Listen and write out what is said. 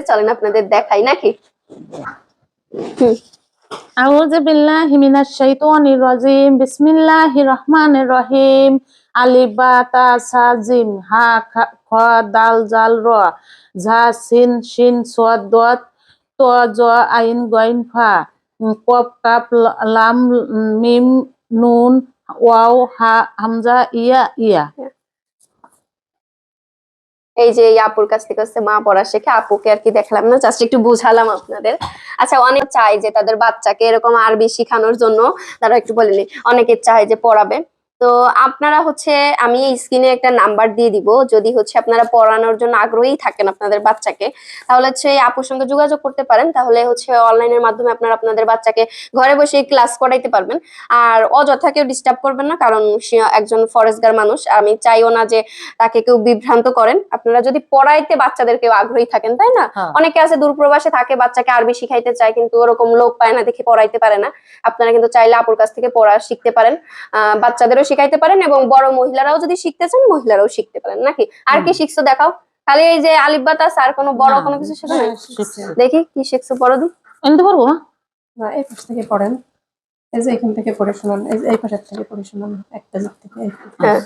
চলেন আপনাদের দেখাই নাকি। আউযু বিল্লাহি মিনাশ শাইতানির রাজিম। বিসমিল্লাহির রহমানির রহিম। আলিফ বা তা সা জিম হা খ দাল জাল র ঝা সিন শিন সাদ দাত ত জ আইন গাইন ফা কফ কাফ লাম মিম নুন ওয়াও হা হামজা ইয়া ইয়া। এই যে এই আপুর কাছ থেকে হচ্ছে মা পড়া শেখে, আপুকে আর কি দেখালাম না, জাস্ট একটু বুঝালাম আপনাদের। আচ্ছা, অনেক চাই যে তাদের বাচ্চাকে এরকম আরবি শেখানোর জন্য, তারা একটু বলেনি, অনেকে চায় যে পড়াবে। তো আপনারা হচ্ছে, আমি এই স্ক্রিনে একটা নাম্বার দিয়ে দিব, যদি হচ্ছে আপনারা পড়ানোর জন্য আগ্রহী থাকেন আপনাদের বাচ্চাকে, তাহলে হচ্ছে এই আপুর সঙ্গে যোগাযোগ করতে পারেন। তাহলে হচ্ছে অনলাইনের মাধ্যমে আপনারা আপনাদের বাচ্চাকে ঘরে বসে ক্লাস করাইতে পারবেন। আর অযথা কেউ ডিস্টার্ব করবেন না, কারণ সে একজন ফরেস্টগার মানুষ, আমি চাইও না যে তাকে কেউ বিভ্রান্ত করেন। আপনারা যদি পড়াইতে বাচ্চাদের কেউ আগ্রহী থাকেন, তাই না, অনেকে আছে দূরপ্রবাসে থাকে, বাচ্চাকে আরবি শিখাইতে চায় কিন্তু ওরকম লোক পায় না দেখে পড়াইতে পারে না। আপনারা কিন্তু চাইলে আপুর কাছ থেকে পড়া শিখতে পারেন, বাচ্চাদেরও শিখাইতে পারেন, এবং বড় মহিলারাও যদি শিখতে চান মহিলারাও শিখতে পারেন নাকি। আর কি শিখছো দেখাও, খালি এই যে আলিফ বা তা আর কোনো বড় কোনো কিছু শেখো নাই? দেখি কি শিখছো, পড়ো দি। এমনি পারবো না, এই পাশ থেকে পড়েন, এই যে এখান থেকে পড়ে শোনান, এই পাশের থেকে পড়ে শোনান, একটা দিক থেকে। হ্যাঁ